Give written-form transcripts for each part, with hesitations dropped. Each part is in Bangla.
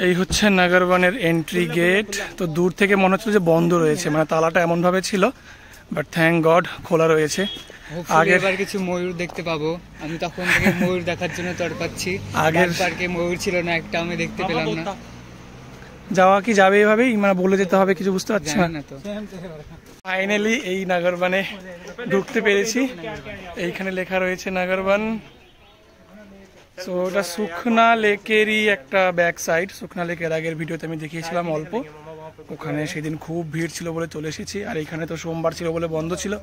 এই হচ্ছে নাগারবানের এন্ট্রি গেট। তো দূর থেকে মনে হচ্ছে যে বন্ধ রয়েছে, মানে তালাটা এমন ভাবে ছিল, বাট থ্যাংক গড খোলা রয়েছে। আগে এবার কিছু ময়ূর দেখতে পাবো। আমি তখন থেকে ময়ূর দেখার জন্য তড়পাচ্ছি। আগের পার্কে ময়ূর ছিল না, একটা আমি দেখতে পেলাম না। যাওয়া কি যাবে এভাবেই, মানে বলে যেতে হবে, কিছু বুঝতে পারছি না তো। ফাইনালি এই নাগারবানে ঢুকতে পেরেছি। এইখানে লেখা রয়েছে নাগারবান। তো ওটা সুখনা লেকেরই একটা ব্যাক সাইড। সুখনা লেকের আগের ভিডিওতে আমি দেখিয়েছিলাম অল্প, ওখানে সেদিন খুব ভিড় ছিল বলে চলে এসেছি। আর এইখানে তো সোমবার ছিল বলে বন্ধ ছিল,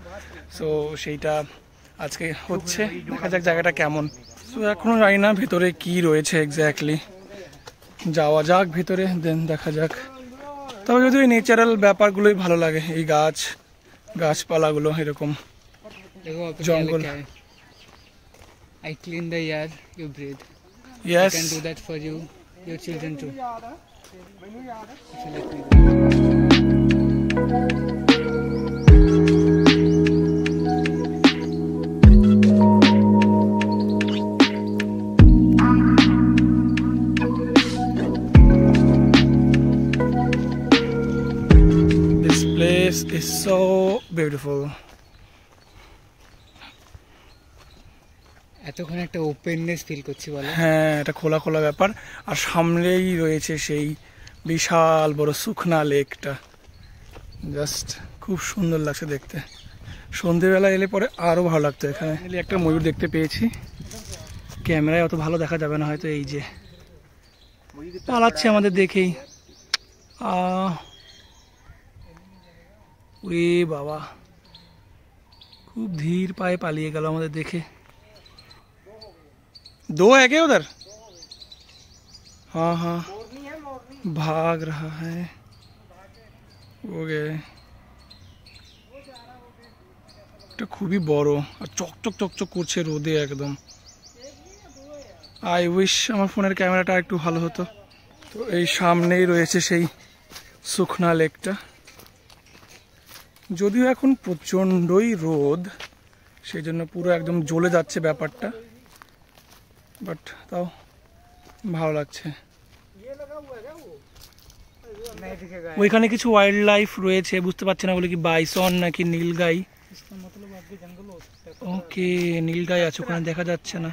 সো সেইটা আজকে হচ্ছে। দেখা যাক জায়গাটা কেমন। তো এখনো জানি না ভেতরে কি রয়েছে এক্স্যাক্টলি, যাওয়া যাক ভেতরে, দেন দেখা যাক। তবে যদি ওই ন্যাচারাল ব্যাপারগুলোই ভালো লাগে, এই গাছপালাগুলো, এরকম জঙ্গল। I clean the air you breathe. Yes. I can do that for you, your children too. This place is so beautiful. এতক্ষণ একটা ওপেননেস ফিল করছি বলো। হ্যাঁ, এটা খোলা খোলা ব্যাপার। আর সামনেই রয়েছে সেই বিশাল বড় সুখনা লেকটা। জাস্ট খুব সুন্দর লাগছে দেখতে। সন্ধেবেলা এলে পরে আরো ভালো লাগতো। এখানে একটা ময়ূর দেখতে পেয়েছি, ক্যামেরায় অত ভালো দেখা যাবে না হয়তো। এই যে পালাচ্ছে আমাদের দেখেই। ওরে বাবা, খুব ধীর পায়ে পালিয়ে গেল আমাদের দেখে। दो है क्या उधर? हाँ हाँ, भाग रहा है। हो गए। এটা খুবই বড় আর চকচক চকচক করছে রোদে একদম। আই উইশ আমার ফোনের ক্যামেরাটা একটু ভালো হতো। তো এই সামনেই রয়েছে সেই সুখনা লেকটা। যদিও এখন প্রচণ্ডই রোদ, সেই জন্য পুরো একদম জ্বলে যাচ্ছে ব্যাপারটা, বাট তাও ভালো লাগছে। ওইখানে কিছু ওয়াইল্ড লাইফ রয়েছে, বুঝতে পারছি না বলে কি বাইসন নাকি নীলগাই। ওকে, নীলগাই আছে ওখানে, দেখা যাচ্ছে না।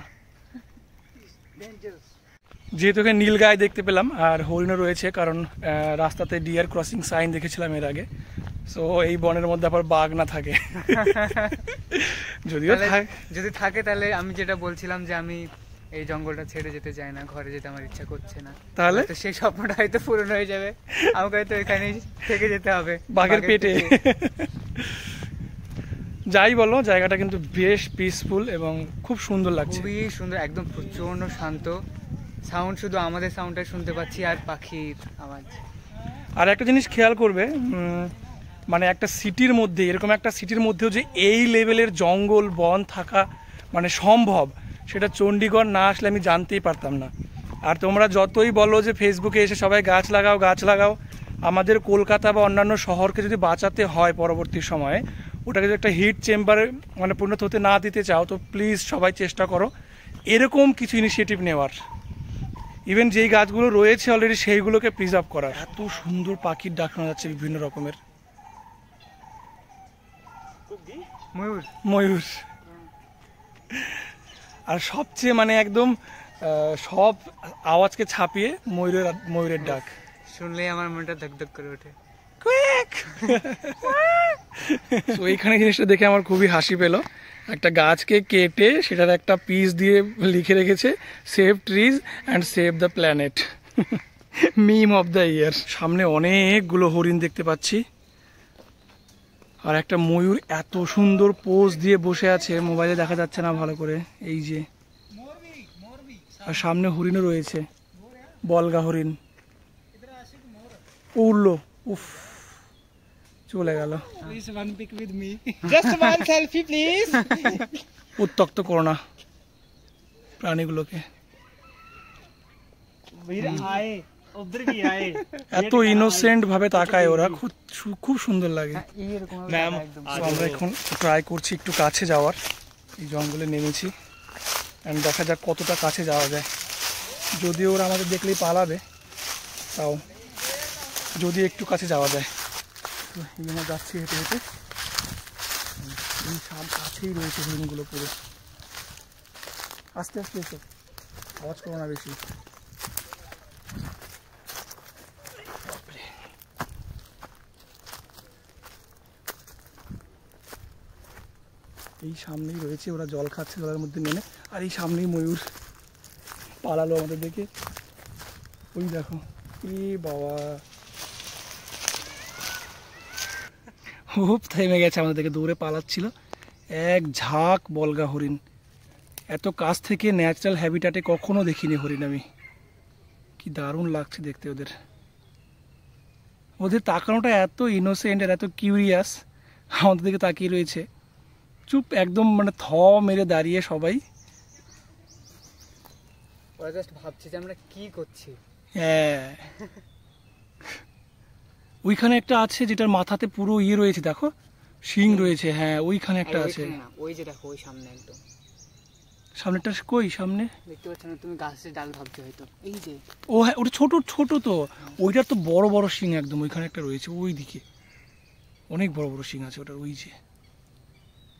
যেহেতু এখানে নীলগাই দেখতে পেলাম আর হরিণও রয়েছে, কারণ রাস্তাতে ডিয়ার ক্রসিং সাইন দেখেছিলাম এর আগে। সো এই বনের মধ্যে আবার বাঘ না থাকে। যদিও যদি থাকে তাহলে আমি যেটা বলছিলাম যে আমি এই জঙ্গলটা ছেড়ে যেতে চাই না, ঘরে যেতে আমার ইচ্ছা করছে না, তাহলে তো সেই স্বপ্নটা হয়তো পূরণ হয়ে যাবে। আমাকে হয়তো এখানেই থেকে যেতে হবে বাঘের পেটে। যাই বলো, জায়গাটা কিন্তু বেশ পিসফুল এবং খুব সুন্দর লাগছে। খুবই সুন্দর, একদম প্রচন্ড শান্ত। সাউন্ড শুধু আমাদের সাউন্ডটা শুনতে পাচ্ছি আর পাখির আওয়াজ। আর একটা জিনিস খেয়াল করবে, মানে একটা সিটির মধ্যে, এরকম একটা সিটির মধ্যেও যে এই লেভেলের জঙ্গল বন থাকা মানে সম্ভব, সেটা চণ্ডীগড় না আসলে আমি জানতেই পারতাম না। আর তোমরা যতই বলো যে ফেসবুকে এসে সবাই গাছ লাগাও গাছ লাগাও, আমাদের কলকাতা বা অন্যান্য শহরকে যদি বাঁচাতে হয় পরবর্তী সময়ে, ওটাকে যদি একটা হিট চেম্বারে মানে পরিণত হতে না দিতে চাও, তো প্লিজ সবাই চেষ্টা করো এরকম কিছু ইনিশিয়েটিভ নেওয়ার। ইভেন যেই গাছগুলো রয়েছে অলরেডি সেইগুলোকে প্রিজার্ভ করার। এত সুন্দর পাখির ডাক শোনা যাচ্ছে বিভিন্ন রকমের। ময়ূর ময়ূর। আর সবচেয়ে মানে একদম সব আওয়াজকে ছাপিয়ে ময়ূরের ডাক শুনলেই আমার মনটা ধকধক করে ওঠে। তো এইখানে জিনিসটা দেখে আমার খুবই হাসি পেল। একটা গাছকে কেটে সেটার একটা পিস দিয়ে লিখে রেখেছে save trees and save the planet, meme of the year. সামনে অনেকগুলো হরিণ দেখতে পাচ্ছি, আর একটা ময়ূর এত সুন্দর পোজ দিয়ে বসে আছে, মোবাইলে দেখা যাচ্ছে না ভালো করে। এই যে, আর সামনে হরিণও রয়েছে, বলগা হরিণ। উড়লো, উফ, চলে গেল। উত্তক্ত করো না প্রাণীগুলোকে। এত ইনোসেন্ট ভাবে তাকায় ওরা, খুব সুন্দর লাগে। আমরা এখন ট্রাই করছি একটু কাছে যাওয়ার। এই জঙ্গলে নেমেছি, দেখা যাক কতটা কাছে যাওয়া যায়। যদিও ওরা আমাদের দেখলেই পালাবে, তাও যদি একটু কাছে যাওয়া যায়। তো এই আমরা যাচ্ছি হেঁটে হেঁটে, এই সব কাছেই রয়েছে হরিণগুলো পুরো। আস্তে আস্তে এসো, আওয়াজ করো না বেশি। এই সামনেই রয়েছে, ওরা জল খাচ্ছে জলের মধ্যে নেমে। আর এই সামনেই ময়ূর পালালো আমাদের দেখে, ওই দেখো। এ বাবা, খুব থেমে গেছে আমাদের দেখে, দৌড়ে পালাচ্ছিল। এক ঝাঁক বলগা হরিণ, এত কাছ থেকে ন্যাচারাল হ্যাবিটাটে কখনো দেখিনি হরিণ আমি। কি দারুণ লাগছে দেখতে ওদের। ওদের তাকানোটা এত ইনোসেন্ট আর এত কিউরিয়াস, আমাদের দিকে তাকিয়ে রয়েছে চুপ একদম, মানে থ মেরে দাঁড়িয়ে সবাই। ওরা জাস্ট ভাবছে যে আমরা কি করছি। হ্যাঁ, ওইখানে একটা আছে যেটার মাথাতে পুরো ইয়ে রয়েছে, দেখো শিং রয়েছে। হ্যাঁ, ওইখানে একটা আছে। ওই যে দেখো, ওই সামনে একদম সামনেটা কই? সামনে দেখতে পাচ্ছ না তুমি? গাছের ডাল ভাবছো হয়তো। এই যে, ও হ্যাঁ, ওটা ছোট ছোট তো, ওইটার তো বড় বড় শিং একদম। ওইখানে একটা রয়েছে, ওই দিকে অনেক বড় বড় শিং আছে ওটার। ওই যে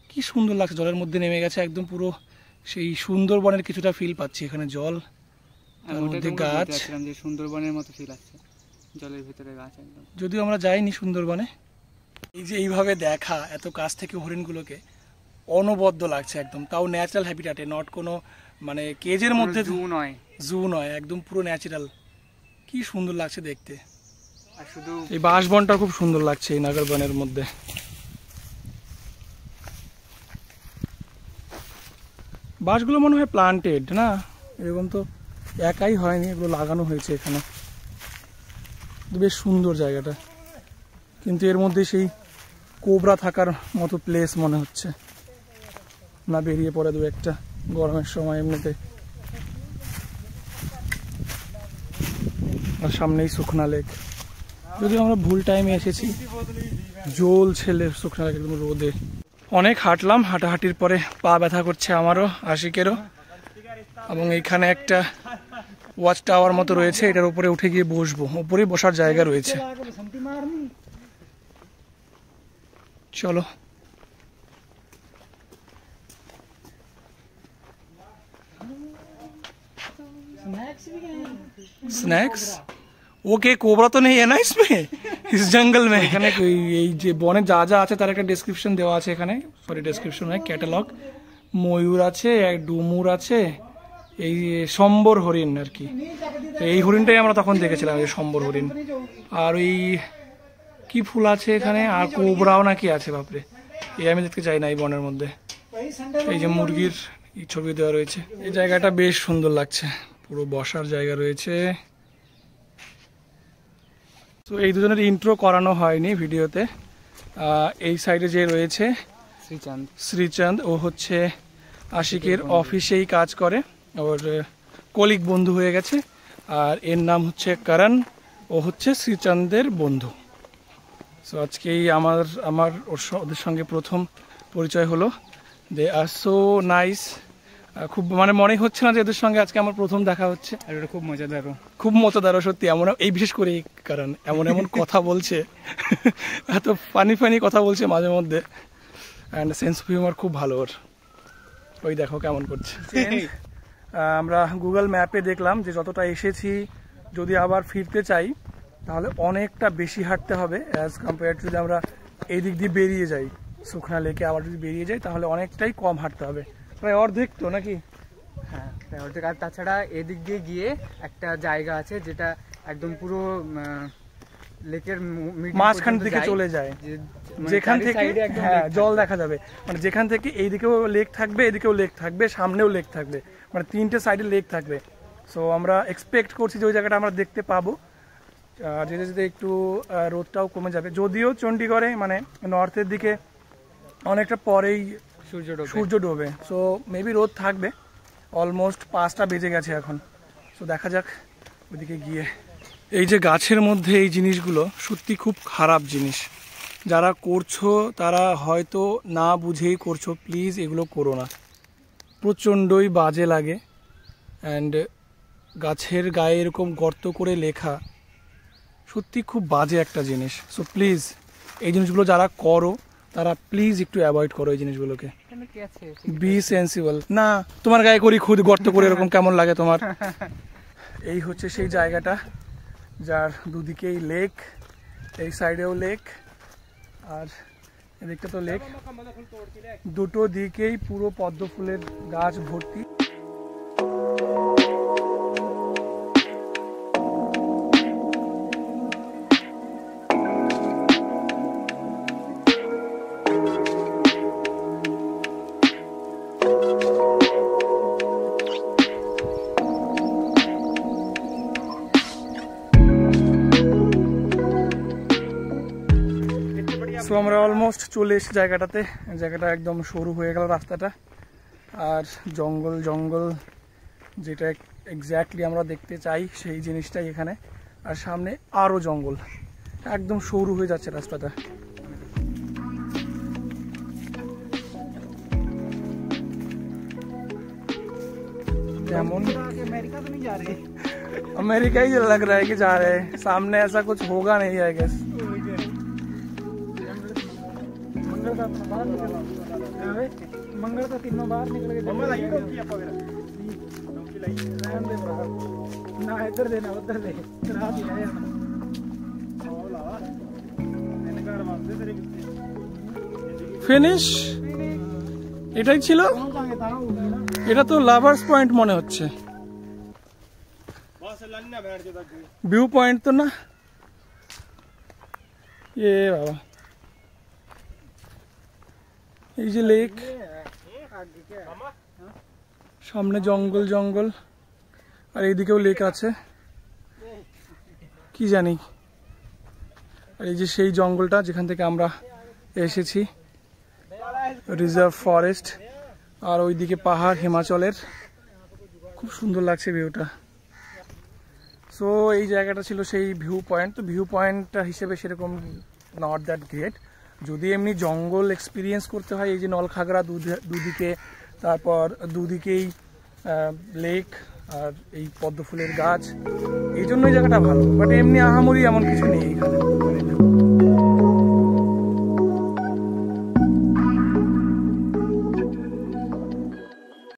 কি সুন্দর লাগছে, জলের মধ্যে নেমে গেছে একদম পুরো সেই সুন্দরবনের কিছুটা ফিল পাচ্ছি। এখানে জল, তার মধ্যে গাছ, যে সুন্দরবনের মতো ফিল আসছে, জলের ভিতরে গাছ একদম। যদিও আমরা যাইনি সুন্দরবনে। এই যে এইভাবে দেখা এত কাছ থেকে হরিণগুলোকে, অনবদ্য লাগছে একদম। তাও ন্যাচারাল হ্যাবিটাটে, নট কোনো মানে কেজের মধ্যে, জু নয়, একদম পুরো ন্যাচারাল। কি সুন্দর লাগছে দেখতে। আর শুধু এই বাঁশবনটা খুব সুন্দর লাগছে এই নাগরবনের মধ্যে। বাঁশগুলো মনে হয় প্লান্টেড না, এরকম তো একাই হয়নি, এগুলো লাগানো হয়েছে এখানে। বেশ সুন্দর জায়গাটা, কিন্তু এর মধ্যে সেই কোবরা থাকার মতো প্লেস মনে হচ্ছে না। বেরিয়ে পড়ে দু একটা গরমের সময় এমনিতে। আর সামনেই শুকনা লেক, যদিও আমরা ভুল টাইমে এসেছি, জল ছেলে শুকনা লেক একদম রোদে। অনেক হাঁটলাম, হাঁটাহাঁটির পরে পা ব্যথা করছে আমারও, আশিকেরও। এবং এইখানে একটা ওয়াচ টাওয়ার মতো রয়েছে, এটার উপরে উঠে গিয়ে বসবো, উপরেই বসার জায়গা রয়েছে। চলো। स्नैक्स ओके, कोबरा तो नहीं है ना इसमें, इस जंगल में। এখানে এই যে বনে যা যা আছে তার একটা ডেসক্রিপশন দেওয়া আছে এখানে, সরি ডেসক্রিপশন নয়, ক্যাটালগ। ময়ূর আছে, ডুমুর আছে, এই সম্বর হরিণ আর কি। এই হরিণটাই আমরা তখন দেখেছিলাম, এই সম্বর হরিণ। আর ওই কি ফুল আছে এখানে, আর কোবরাও নাকি আছে, বাপরে এই আমি দেখতে চাই না এই বনের মধ্যে। এই যে মুরগির ছবি দেওয়া রয়েছে। এই জায়গাটা বেশ সুন্দর লাগছে, পুরো বসার জায়গা রয়েছে। তো এই দুজনের ইন্ট্রো করানো হয়নি ভিডিওতে। এই সাইডে যে রয়েছে শ্রীচাঁদ, ও হচ্ছে আশিকের অফিসেই কাজ করে, ওর কলিগ বন্ধু হয়ে গেছে। আর এর নাম হচ্ছে করণ, ও হচ্ছে শ্রীচাঁদের বন্ধু। সো আজকেই আমার ওদের সঙ্গে প্রথম পরিচয় হলো। দে আর সো নাইস, খুব মানে মনে হচ্ছে না যে এদের সঙ্গে আজকে আমার প্রথম দেখা হচ্ছে। আর এটা খুব মজাদারও, খুব মজাদারও সত্যি। এমন এই বিশেষ করে এই কারণ এমন এমন কথা বলছে, এত ফানি ফানি কথা বলছে মাঝে মধ্যে, অ্যান্ড সেন্স অফ হিউমার খুব ভালো ওর। ওই দেখো কেমন করছে। আমরা গুগল ম্যাপে দেখলাম যে যতটা এসেছি, যদি আবার ফিরতে চাই তাহলে অনেকটা বেশি হাঁটতে হবে অ্যাজ কম্পেয়ার টু যদি আমরা এই দিক দিয়ে বেরিয়ে যাই, শুকনা লেকে আবার যদি বেরিয়ে যাই তাহলে অনেকটাই কম হাঁটতে হবে, প্রায় অর্ধেক তো নাকি। হ্যাঁ অর্ধেক। আর তাছাড়া এদিক দিয়ে গিয়ে একটা জায়গা আছে যেটা একদম পুরো লেকের মাঝখান থেকে চলে যায়, যেখান থেকে হ্যাঁ জল দেখা যাবে। মানে যেখান থেকে এইদিকেও লেক থাকবে, এদিকেও লেক থাকবে, সামনেও লেক থাকবে, মানে তিনটে সাইডে লেক থাকবে। সো আমরা এক্সপেক্ট করছি যে ওই জায়গাটা আমরা দেখতে পাবো। আর যেতে যেতে একটু রোদটাও কমে যাবে, যদিও চণ্ডীগড়ে মানে নর্থের দিকে অনেকটা পরেই সূর্য ডোবে। সো মেবি রোদ থাকবে। অলমোস্ট 5টা বেজে গেছে এখন। সো দেখা যাক ওইদিকে গিয়ে। এই যে গাছের মধ্যে এই জিনিসগুলো সত্যি খুব খারাপ জিনিস, যারা করছো তারা হয়তো না বুঝেই করছো, প্লিজ এগুলো করো না, প্রচণ্ডই বাজে লাগে। অ্যান্ড গাছের গায়ে এরকম গর্ত করে লেখা, সত্যি খুব বাজে একটা জিনিস। সো প্লিজ এই জিনিসগুলো যারা করো তারা প্লিজ একটু অ্যাভয়েড করো এই জিনিসগুলোকে। Be sensible. না তোমার গায়ে করি খুদ গর্ত করে এরকম কেমন লাগে তোমার? এই হচ্ছে সেই জায়গাটা যার দুদিকেই লেক, এই সাইডেও লেক আর এদিকটা তো লেক, দুটো দিকেই পুরো পদ্ম ফুলের গাছ ভর্তি। সো আমরা অলমোস্ট চলে এসেছি জায়গাটাতে। জায়গাটা একদম সরু হয়ে গেল রাস্তাটা, আর জঙ্গল জঙ্গল যেটা এক্স্যাক্টলি আমরা দেখতে চাই সেই জিনিসটাই এখানে। আর সামনে আরও জঙ্গল, একদম সরু হয়ে যাচ্ছে রাস্তাটা। अमेरिका ही लग रहा है कि जा रहे हैं, सामने ऐसा कुछ होगा नहीं आई गेस। मंगल का तीनों बाहर निकल के ना इधर देना उधर दे रात ही रहे ফিনিশ। এটাই ছিল, এটা তো লাভার্স পয়েন্ট মনে হচ্ছে, ভিউ পয়েন্ট তো না। এ বাবা, এই যে লেক, সামনে জঙ্গল জঙ্গল আর এইদিকেও লেক আছে কি জানি। আর এই যে সেই জঙ্গলটা যেখান থেকে আমরা এসেছি, রিজার্ভ ফরেস্ট, আর ওইদিকে পাহাড় হিমাচলের, খুব সুন্দর লাগছে ভিউটা। সো এই জায়গাটা ছিল সেই ভিউ পয়েন্ট। তো ভিউ পয়েন্টটা হিসেবে সেরকম নট দ্যাট গ্রেট। যদি এমনি জঙ্গল এক্সপিরিয়েন্স করতে হয়, এই যে নলখাগড়া দুদিকে, তারপর দুদিকেই লেক আর এই পদ্ম ফুলের গাছ, এই জন্যই জায়গাটা ভালো। বাট এমনি আহামরি এমন কিছু নেই এখানে।